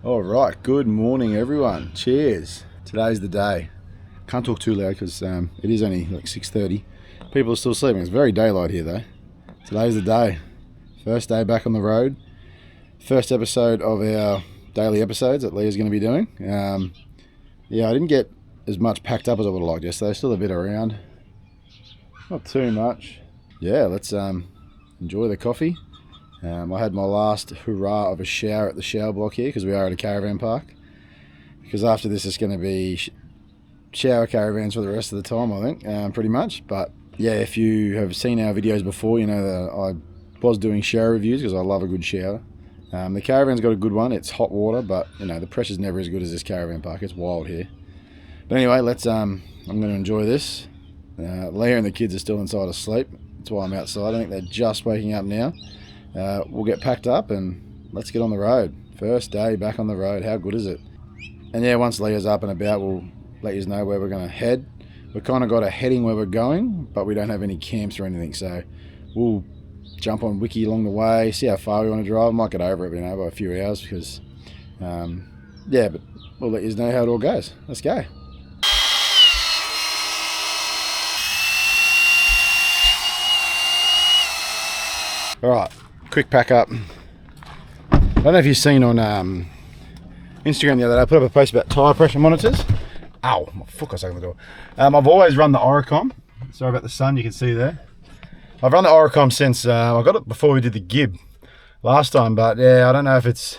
All right, good morning everyone. Cheers. Today's the day. Can't talk too loud because it is only like 6:30. People are still sleeping. It's very daylight here though. Today's the day. First day back on the road. First episode of our daily episodes that Leah's going to be doing. Yeah, I didn't get as much packed up as I would have liked yesterday. Still a bit around. Not too much. Yeah, let's enjoy the coffee. I had my last hurrah of a shower at the shower block here because we are at a caravan park. Because after this, it's going to be shower caravans for the rest of the time, I think, pretty much. But yeah, if you have seen our videos before, you know that I was doing shower reviews because I love a good shower. The caravan's got a good one. It's hot water, but you know the pressure's never as good as this caravan park. It's wild here. But anyway, let's. I'm going to enjoy this. Leah and the kids are still inside asleep. That's why I'm outside. I think they're just waking up now. We'll get packed up and let's get on the road. First day back on the road. How good is it? And yeah, once Leah's up and about, we'll let you know where we're going to head. We've kind of got a heading where we're going, but we don't have any camps or anything. So we'll jump on Wiki along the way, see how far we want to drive. Might get over it, by a few hours because, yeah, but we'll let you know how it all goes. Let's go. All right. Quick pack up. I don't know if you've seen on Instagram the other day, I put up a post about tyre pressure monitors. Ow, my foot got stuck in the door. I've always run the Oricom. Sorry about the sun, you can see there. I've run the Oricom since, I got it before we did the Gib last time, but yeah, I don't know if it's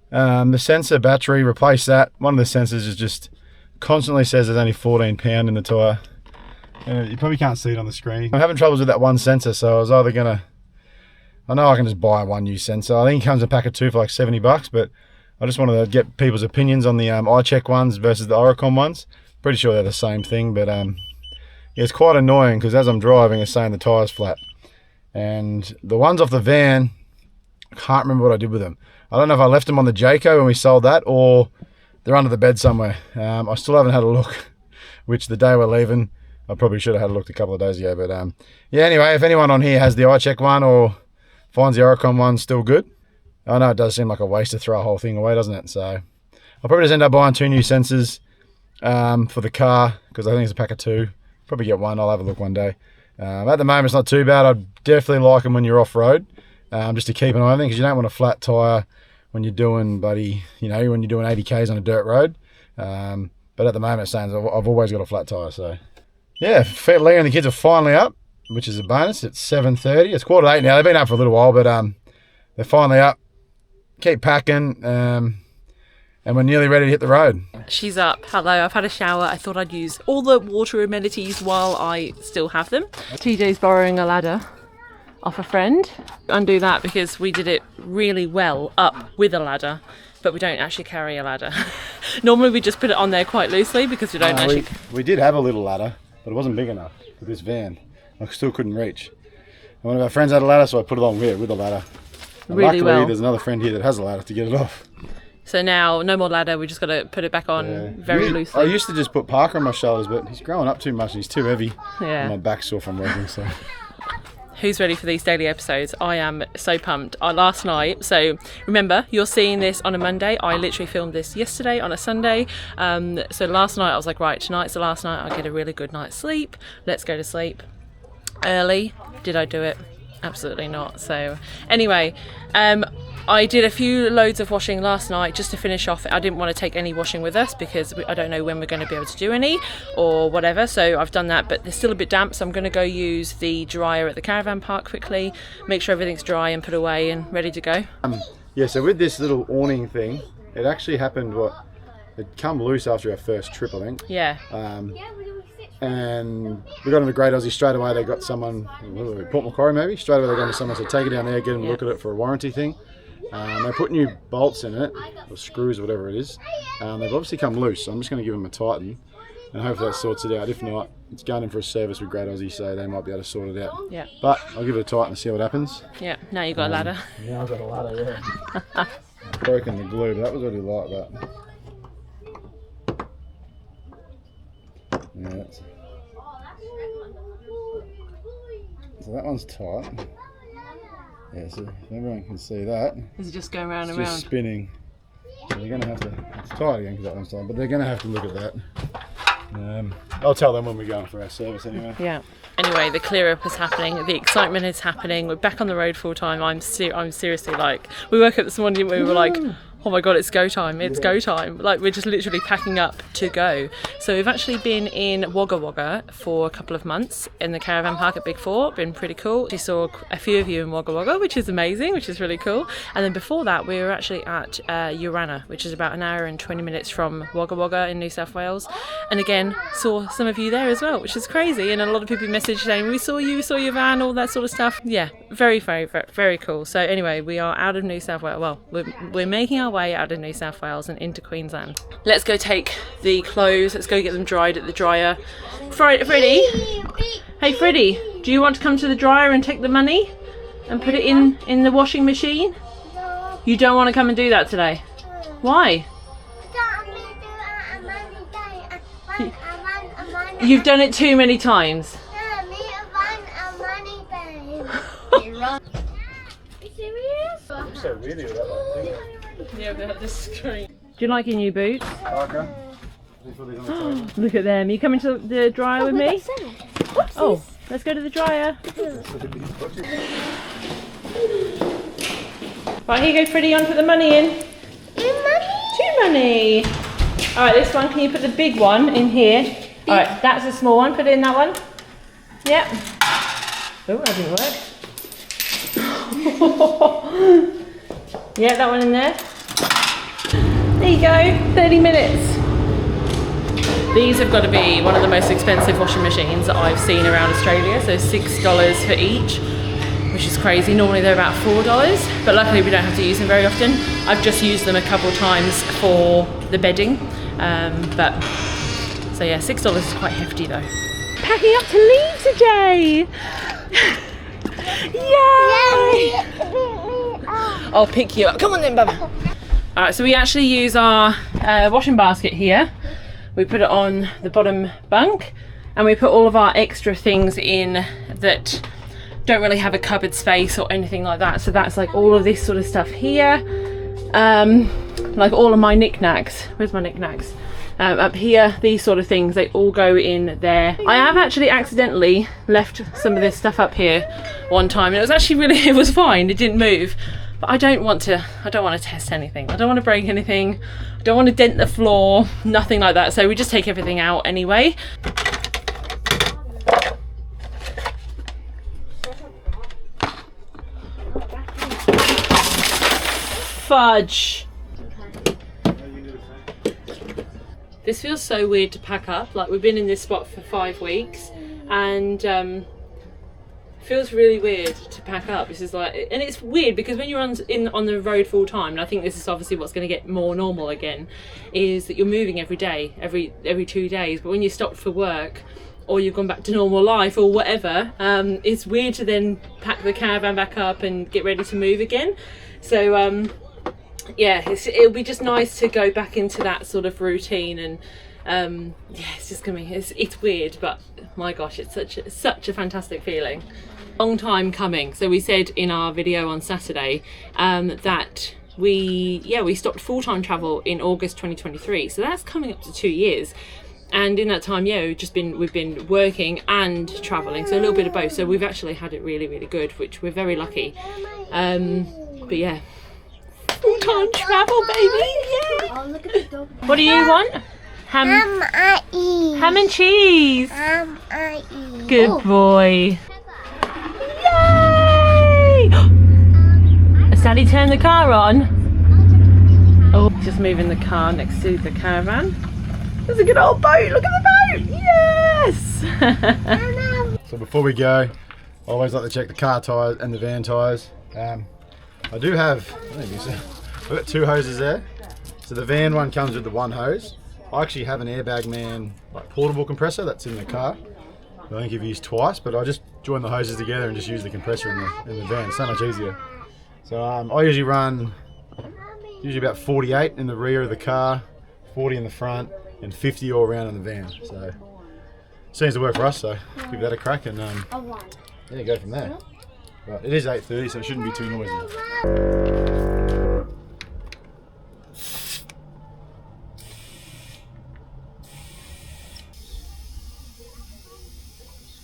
the sensor battery, replace that. One of the sensors is just constantly says there's only 14 pound in the tyre. You probably can't see it on the screen. I'm having troubles with that one sensor, so I was either gonna, I know I can just buy one new sensor. I think it comes in a pack of 2 for like $70, but I just wanted to get people's opinions on the iCheck ones versus the Oricom ones. Pretty sure they're the same thing, but yeah, it's quite annoying because as I'm driving, it's saying the tyre's flat. And the ones off the van, I can't remember what I did with them. I don't know if I left them on the Jayco when we sold that or they're under the bed somewhere. I still haven't had a look, which the day we're leaving, I probably should have had a look a couple of days ago. But yeah, anyway, if anyone on here has the iCheck one or finds the Oricom one still good, I know it does seem like a waste to throw a whole thing away, doesn't it? So I'll probably just end up buying 2 new sensors for the car because I think it's a pack of 2. Probably get one. I'll have a look one day. At the moment, it's not too bad. I'd definitely like them when you're off road, just to keep an eye on them because you don't want a flat tire when you're doing, when you're doing 80 k's on a dirt road. But at the moment, it sounds I've always got a flat tire. So yeah, Leah and the kids are finally up, which is a bonus. It's 7:30. It's 7:45 now. They've been up for a little while, but they're finally up. Keep packing, and we're nearly ready to hit the road. She's up. Hello, I've had a shower. I thought I'd use all the water amenities while I still have them. TJ's borrowing a ladder off a friend. Undo that because we did it really well up with a ladder, but we don't actually carry a ladder. Normally we just put it on there quite loosely because we don't actually... We did have a little ladder, but it wasn't big enough for this van. I still couldn't reach. And one of our friends had a ladder, so I put it on with the ladder. And really luckily, well. There's another friend here that has a ladder to get it off. So now, no more ladder, we just got to put it back on very loosely. I used to just put Parker on my shoulders, but he's growing up too much and he's too heavy. Yeah. And my back's sore from working, so... Who's ready for these daily episodes? I am so pumped. Last night, so remember, you're seeing this on a Monday. I literally filmed this yesterday on a Sunday. So last night I was like, right, tonight's the last night. I'll get a really good night's sleep. Let's go to sleep early. Did I do it? Absolutely not. So anyway, I did a few loads of washing last night just to finish off. I didn't want to take any washing with us because I don't know when we're going to be able to do any or whatever. So I've done that, but they're still a bit damp. So I'm going to go use the dryer at the caravan park quickly, make sure everything's dry and put away and ready to go. Yeah, so with this little awning thing, it actually happened, it come loose after our first trip, I think. Yeah. And we got into Great Aussie straight away. They got someone, Port Macquarie maybe, straight away they got into someone, so take it down there, get them to look at it for a warranty thing. They put new bolts in it, or screws or whatever it is. They've obviously come loose, so I'm just going to give them a tighten and hopefully that sorts it out. If not, it's going in for a service with Great Aussie, so they might be able to sort it out. Yeah. But I'll give it a tighten and see what happens. Yeah, now you've got a ladder. Yeah, I've got a ladder, yeah. Broken the glue, but that was really light, that. Yeah, so that one's tight. Yeah, so if everyone can see that. Is it just going round and just round? Spinning. they're going to have to, it's tired again because that one's tired, but they're going to have to look at that. I'll tell them when we're going for our service anyway. Yeah. Anyway, the clear up is happening. The excitement is happening. We're back on the road full time. I'm seriously like, we woke up this morning and we were like, oh my god, it's go time, it's go time. Like, we're just literally packing up to go. So we've actually been in Wagga Wagga for a couple of months in the caravan park at Big Four. Been pretty cool. We saw a few of you in Wagga Wagga, which is amazing, which is really cool. And then before that, we were actually at Urana, which is about an hour and 20 minutes from Wagga Wagga in New South Wales. And again, saw some of you there as well, which is crazy. And a lot of people messaged saying, we saw you, we saw your van, all that sort of stuff. Yeah, very, very, very, very cool. So anyway, we are out of New South Wales. Well, we're making our way out of New South Wales and into Queensland. Let's go take the clothes. Let's go get them dried at the dryer. Freddie? Hey Freddie, do you want to come to the dryer and take the money and put it in the washing machine? No. You don't want to come and do that today? Why? You've done it too many times. I'm so weird with that one thing. Yeah, without the screen. Do you like your new boots? Okay. Look at them. You coming to the dryer with me? Oh, let's go to the dryer. Right, here you go, Freddie. On put the money in. Two money. All right, this one. Can you put the big one in here? All right, that's a small one. Put it in that one. Yep. Oh, that didn't work. Yeah, that one in there. There you go, 30 minutes. These have got to be one of the most expensive washing machines that I've seen around Australia. So $6 for each, which is crazy. Normally they're about $4, but luckily we don't have to use them very often. I've just used them a couple of times for the bedding. So yeah, $6 is quite hefty though. Packing up to leave today. Yay! I'll pick you up. Come on then, Bubba. Alright, so we actually use our washing basket here. We put it on the bottom bunk and we put all of our extra things in that don't really have a cupboard space or anything like that. So that's like all of this sort of stuff here. Like all of my knickknacks. Where's my knickknacks? Up here, these sort of things, they all go in there. I have actually accidentally left some of this stuff up here one time and it was actually really, it was fine, it didn't move. But I don't want to test anything. I don't want to break anything. I don't want to dent the floor, nothing like that. So we just take everything out anyway. Fudge. This feels so weird to pack up. Like, we've been in this spot for 5 weeks and feels really weird to pack up. This is like, and it's weird because when you're on the road full time, and I think this is obviously what's going to get more normal again, is that you're moving every day, every 2 days. But when you stop for work or you've gone back to normal life or whatever, it's weird to then pack the caravan back up and get ready to move again. So yeah, it'll be just nice to go back into that sort of routine. And yeah, it's just gonna be, it's weird, but my gosh, it's such a fantastic feeling. Long time coming. So we said in our video on Saturday that we stopped full-time travel in August 2023, so that's coming up to 2 years. And in that time, yeah, we've been working and traveling, so a little bit of both. So we've actually had it really, really good, which we're very lucky. But yeah, full-time travel, baby. Yeah. Oh, look at the dog. What do you want? Ham and cheese. Good boy. Yay! Has Daddy turned the car on? Oh, just moving the car next to the caravan. There's a good old boat. Look at the boat. Yes. So before we go, I always like to check the car tyres and the van tyres. I do have, I've got 2 hoses there. So the van one comes with the 1 hose. I actually have an Airbag Man like portable compressor that's in the car. I think you've used twice, but I just join the hoses together and just use the compressor in the van. So much easier. So I usually run about 48 in the rear of the car, 40 in the front, and 50 all around in the van. So seems to work for us. So give that a crack and yeah, go from there. But it is 8:30, so it shouldn't be too noisy.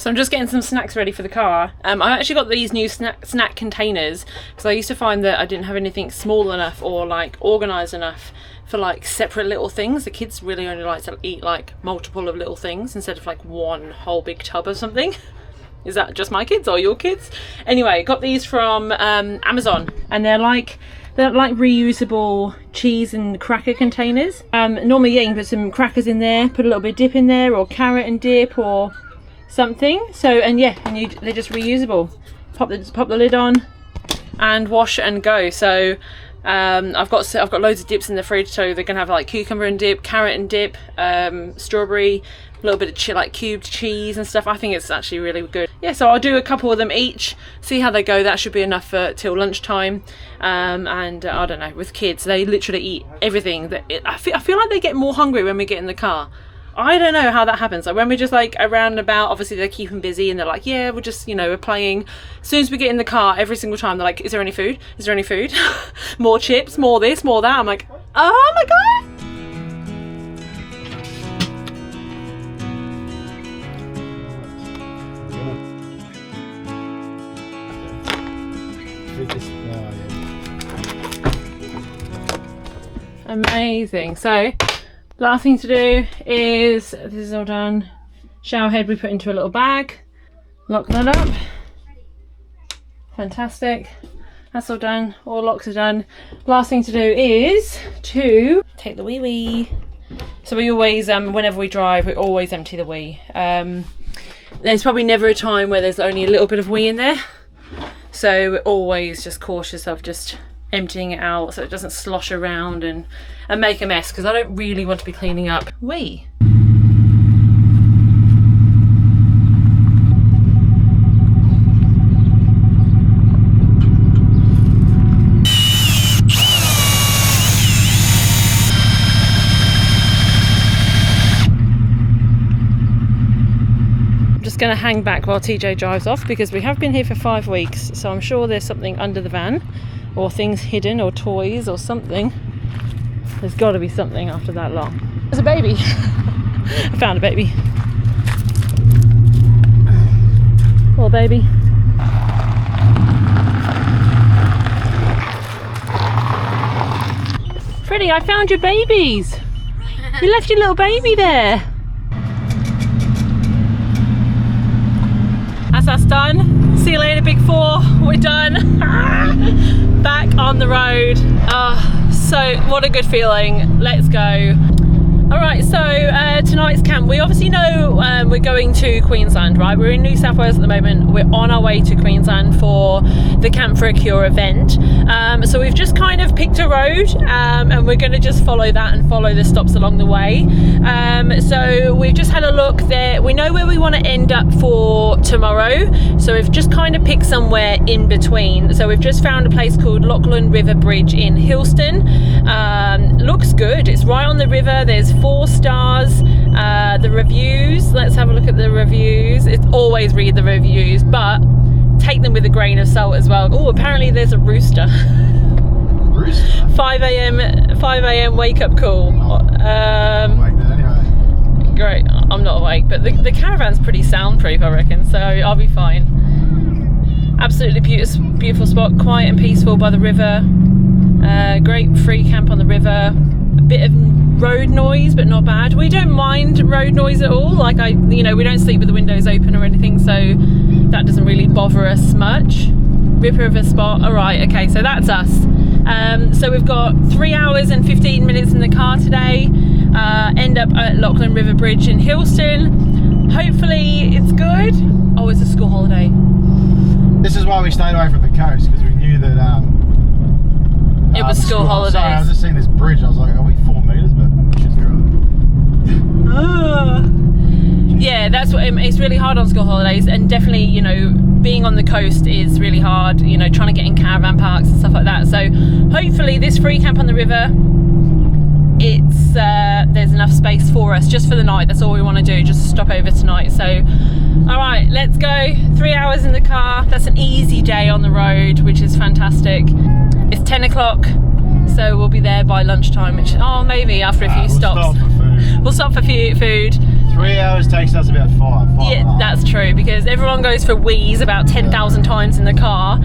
So I'm just getting some snacks ready for the car. I actually got these new snack containers because I used to find that I didn't have anything small enough or like organised enough for like separate little things. The kids really only like to eat like multiple of little things instead of like one whole big tub of something. Is that just my kids or your kids? Anyway, got these from Amazon, and they're like reusable cheese and cracker containers. Normally you can put some crackers in there, put a little bit of dip in there, or carrot and dip or something. So, and yeah, and they're just reusable. Pop the lid on and wash and go. So I've got loads of dips in the fridge, so they're gonna have like cucumber and dip, carrot and dip, strawberry, a little bit of like cubed cheese and stuff. I think it's actually really good. Yeah, so I'll do a couple of them each, see how they go. That should be enough for till lunchtime. And I don't know, with kids, they literally eat everything. I feel like they get more hungry when we get in the car. I don't know how that happens. Like when we're just like around and about, obviously they're keeping busy and they're like, yeah, we're just, you know, we're playing. As soon as we get in the car, every single time they're like, is there any food? Is there any food? More chips, more this, more that. I'm like, oh my God. Amazing. So last thing to do is, this is all done, shower head we put into a little bag, lock that up. Fantastic. That's all done, all locks are done. Last thing to do is to take the wee. So we always, whenever we drive, we always empty the wee. There's probably never a time where there's only a little bit of wee in there. So we're always just cautious of just emptying it out so it doesn't slosh around and make a mess, because I don't really want to be cleaning up wee. Going to hang back while TJ drives off because we have been here for 5 weeks, so I'm sure there's something under the van or things hidden or toys or something. There's got to be something after that long. There's a baby. I found a baby. Little baby. Freddie, I found your babies. You left your little baby there. That's us done. See you later, Big Four. We're done. Back on the road. So what a good feeling. Let's go. Alright, so tonight's camp, we obviously know we're going to Queensland, right? We're in New South Wales at the moment. We're on our way to Queensland for the Camp for a Cure event. So we've just kind of picked a road and we're going to just follow that and follow the stops along the way. So we've just had a look there. We know where we want to end up for tomorrow. So we've just kind of picked somewhere in between. So we've just found a place called Lachlan River Bridge in Hillston. Looks good. It's right on the river. There's 4 stars. The reviews, let's have a look at the reviews. It's always read the reviews, but take them with a grain of salt as well. Oh, apparently there's a rooster. 5 a.m. wake up call. Great, I'm not awake, but the caravan's pretty soundproof, I reckon, so I'll be fine. Absolutely beautiful spot, quiet and peaceful by the river. Great free camp on the river. A bit of road noise, but not bad. We don't mind road noise at all. Like we don't sleep with the windows open or anything, so that doesn't really bother us much. Ripper of a spot. All right, okay, so that's us. So we've got 3 hours and 15 minutes in the car today. End up at Lachlan River Bridge in Hillston. Hopefully it's good. Oh, it's a school holiday. This is why we stayed away from the coast, because we knew that it was school holidays. Sorry, I was just seeing this bridge. I was like, are we 4 meters? But shit's right. Yeah, that's what it's really hard on school holidays, and definitely, being on the coast is really hard. Trying to get in caravan parks and stuff like that. So hopefully, this free camp on the river, there's enough space for us just for the night. That's all we want to do, just stop over tonight. So, all right, let's go. 3 hours in the car. That's an easy day on the road, which is fantastic. It's 10 o'clock, so we'll be there by lunchtime, which, maybe after a few stops. We'll stop for food. We'll stop for food, 3 hours takes us about five Yeah, and a half. that's true, because everyone goes for wheeze about 10,000 times in the car.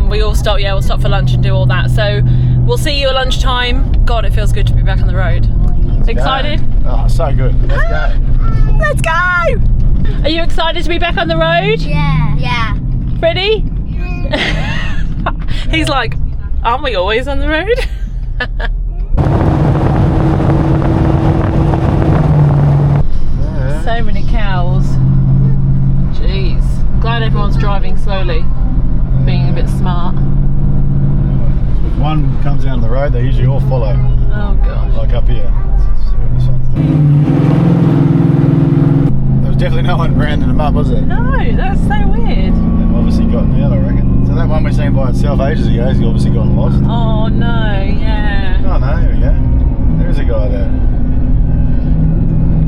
We all stop, we'll stop for lunch and do all that. So we'll see you at lunchtime. God, it feels good to be back on the road. Excited? Oh, so good. Let's go. Let's go! Are you excited to be back on the road? Yeah. Yeah. Freddie? He's like, aren't we always on the road? So many cows. Jeez. I'm glad everyone's driving slowly, being a bit smart. If one comes down the road, they usually all follow. Oh gosh. Like up here. Let's see what this one's doing. There was definitely no one rounding them up, was there? No, that's so weird. They've obviously gotten out, I reckon. So that one we seen by itself ages ago has obviously gotten lost. Oh no, yeah. Oh no, here we go. There is a guy there.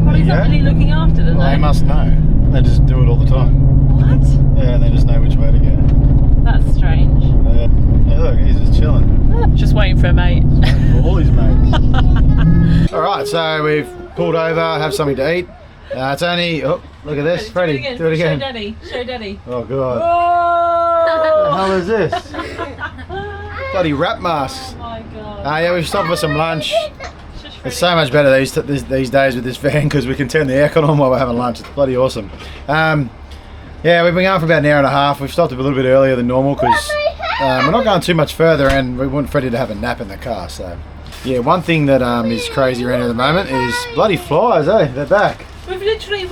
Well, he's There not you really go. looking after them Well, they though. must know. They just do it all the time. What? Yeah, and they just know which way to go. That's strange. Yeah, look, he's just chilling. Just waiting for a mate. For all his mates. Alright, so we've pulled over, have something to eat. It's only, oh, look at this. Freddie, do it again. Show daddy. Show daddy. Oh god. What the Oh! hell is this? Bloody rat masks. Oh my god. Yeah, we've stopped for some lunch. It's so much better these days with this van because we can turn the aircon on while we're having lunch. It's bloody awesome. Yeah, we've been going for about an hour and a half. We've stopped a little bit earlier than normal because we're not going too much further and we want Freddie to have a nap in the car. So, yeah, one thing that is crazy around here at the moment is bloody flies, eh? They're back. We've literally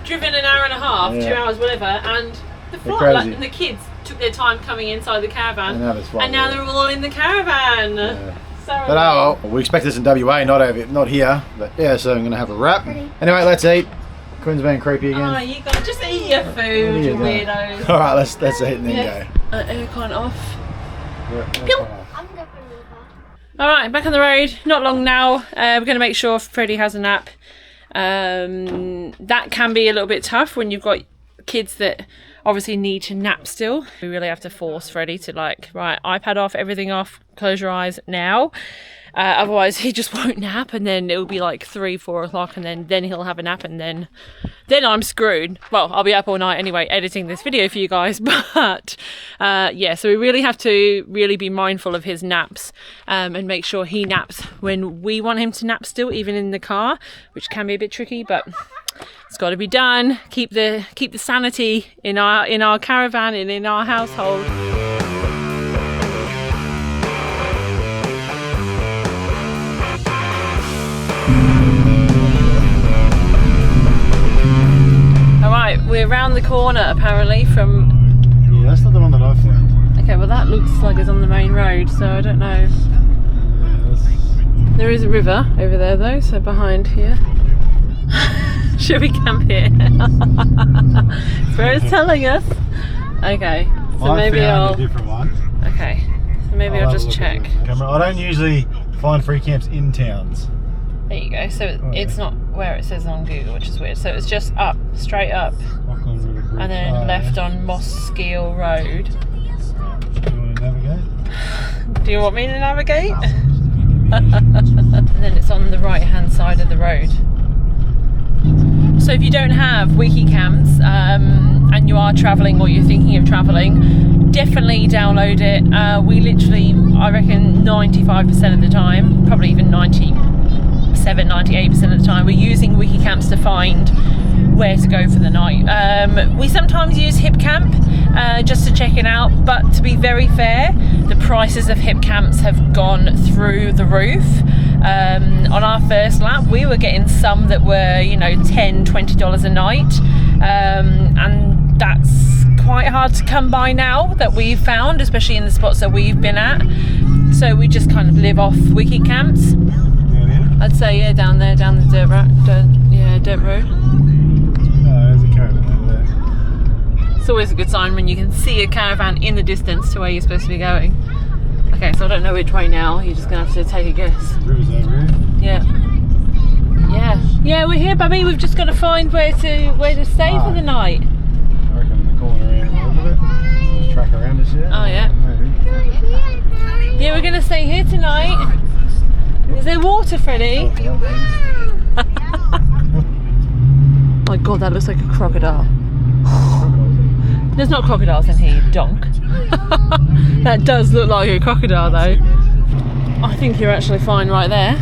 driven an hour and a half, Yeah. 2 hours, whatever, and the They're fly, crazy. and the kids took their time coming inside the caravan, And now there's one and now there. they're all in the caravan. Yeah. So But oh well, we expect this in WA, not here. But yeah, so I'm gonna have a wrap. Anyway, let's eat. Quinn's being creepy again. Oh, you guys just eat your food, you weirdos. All right, let's eat and then Yeah. Aircon off. go. Pew. I'm going All right, back on the road. Not long now. We're going to make sure Freddie has a nap. That can be a little bit tough when you've got kids that obviously need to nap still. We really have to force Freddie to like, right, iPad off, everything off, close your eyes now. Otherwise he just won't nap, and then it'll be like 3-4 o'clock, and then he'll have a nap, and then I'm screwed. Well, I'll be up all night anyway editing this video for you guys, but yeah, so we really have to really be mindful of his naps, and make sure he naps when we want him to nap still, even in the car, which can be a bit tricky, but it's got to be done. Keep the sanity in our caravan and in our household. Alright, we're around the corner apparently from... Yeah, that's not the one that I found. Okay, well that looks like it's on the main road, so I don't know. Yeah, There is a river over there though, so behind here. Should we camp here? That's where it's telling us. Okay, so I maybe found I'll... a different one. Okay, so maybe I'll have a just look check. at the camera. I don't usually find free camps in towns. There you go, so Oh, it's yeah. not where it says on Google, which is weird. So it's just up, straight up, Auckland River Bridge. and then Oh, left yeah. on Mosskiel Road. Do you want to navigate? Do you want me to navigate? And then it's on the right hand side of the road. So if you don't have wiki camps and you are travelling or you're thinking of travelling, definitely download it. We literally, I reckon 95% of the time, probably even 98% of the time, we're using wiki camps to find where to go for the night. We sometimes use Hip Camp just to check it out, but to be very fair, the prices of Hip Camps have gone through the roof. On our first lap we were getting some that were, you know, $10, $20 a night, and that's quite hard to come by now that we've found, especially in the spots that we've been at. So we just kind of live off wiki camps. I'd say, yeah, down there, down the dirt road. No, there's a caravan over there. It's always a good sign when you can see a caravan in the distance to where you're supposed to be going. Okay, so I don't know which way now. You're just gonna have to take a guess. The river's over here. Yeah, we're here, Bubby. We've just got to find where to stay for the night. I reckon the corner around a little bit. There's a track around us here. Oh yeah. Maybe. Yeah, we're gonna stay here tonight. Is there water, Freddie? god, that looks like a crocodile. There's not crocodiles in here, you donk. That does look like a crocodile though. I think you're actually fine right there.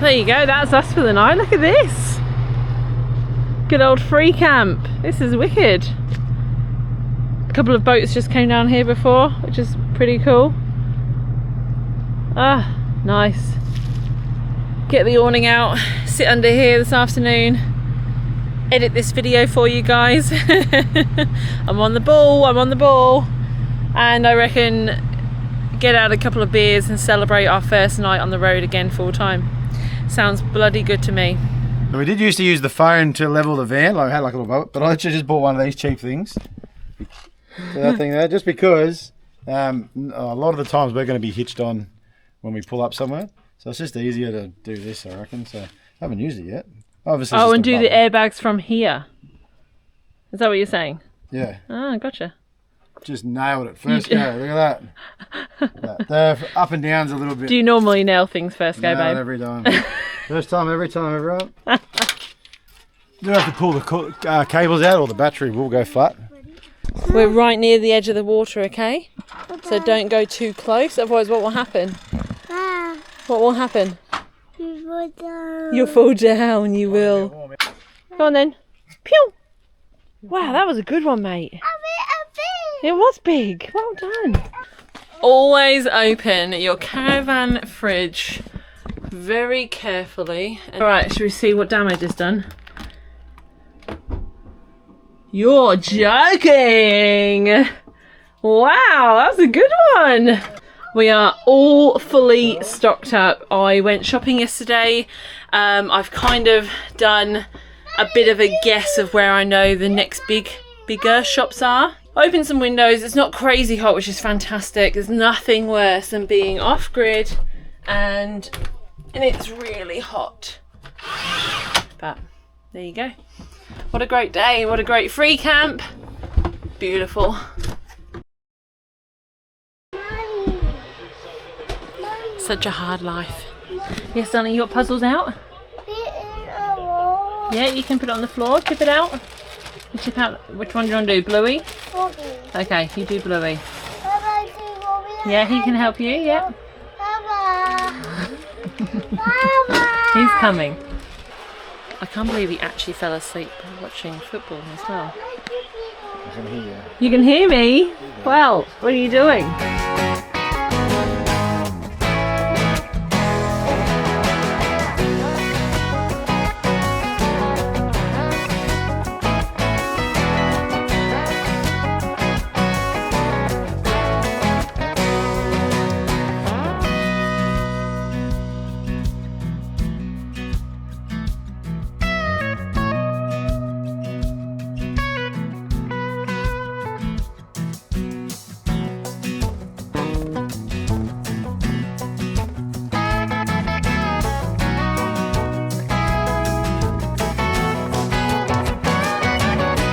There you go, that's us for the night. Look at this. Good old free camp. This is wicked. A couple of boats just came down here before, which is pretty cool. Ah, nice. Get the awning out, sit under here this afternoon, edit this video for you guys. I'm on the ball, and I reckon get out a couple of beers and celebrate our first night on the road again full time. Sounds bloody good to me. We did used to use the phone to level the van, like I had like a little boat, but I actually just bought one of these cheap things. So that thing there, just because a lot of the times we're going to be hitched on when we pull up somewhere. So it's just easier to do this, I reckon. So I haven't used it yet. Obviously, oh, and do the airbags from here. Is that what you're saying? Yeah. Ah, gotcha. Just nailed it. First go. Look at that. The up and down's a little bit. Do you normally nail things first go, babe? Every time. First time, every time, everyone. You don't have to pull the cables out or the battery will go flat. We're right near the edge of the water, okay? So don't go too close, otherwise what will happen? What will happen? You fall down. You'll fall down, you will. Go on then. Pew! Wow, that was a good one, mate. It was big. Well done. Always open your caravan fridge very carefully. Alright, should we see what damage is done? You're joking! Wow, that was a good one! We are all fully stocked up. I went shopping yesterday. I've kind of done a bit of a guess of where I know the next bigger shops are. Opened some windows. It's not crazy hot, which is fantastic. There's nothing worse than being off grid and it's really hot. But there you go. What a great day. What a great free camp. Beautiful. Such a hard life. Yes, darling, you got puzzles out? Yeah, you can put it on the floor. Tip it out. You tip out. Which one do you want to do? Bluey? Okay, you do Bluey. Yeah, he can help you. Yeah. He's coming. I can't believe he actually fell asleep watching football as well. I can hear you. You can hear me? Well, what are you doing?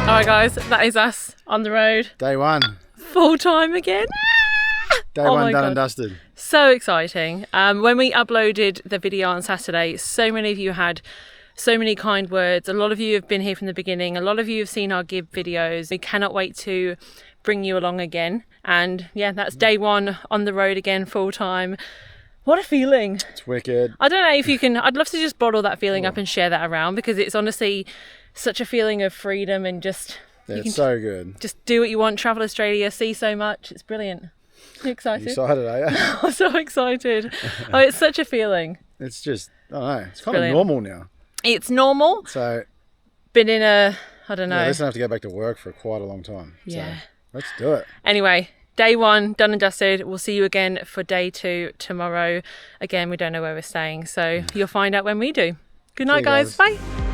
Alright guys, that is us on the road. Day one. Full time again. Day one done and dusted. So exciting. When we uploaded the video on Saturday, so many of you had so many kind words. A lot of you have been here from the beginning. A lot of you have seen our give videos. We cannot wait to bring you along again. And yeah, that's day one on the road again, full time. What a feeling. It's wicked. I don't know if you can, I'd love to just bottle that feeling up and share that around, because it's honestly such a feeling of freedom and just... Yeah, it's so good. Just do what you want, travel Australia, see so much. It's brilliant. You excited? You excited, are you? I'm so excited. Oh, it's such a feeling. It's just, I don't know, it's kind brilliant. of normal now. It's normal. So... Been in a, I don't know. Yeah, let's not have to go back to work for quite a long time. Yeah. So let's do it. Anyway, day one, done and dusted. We'll see you again for day two tomorrow. Again, we don't know where we're staying, so you'll find out when we do. Good night, guys. Bye.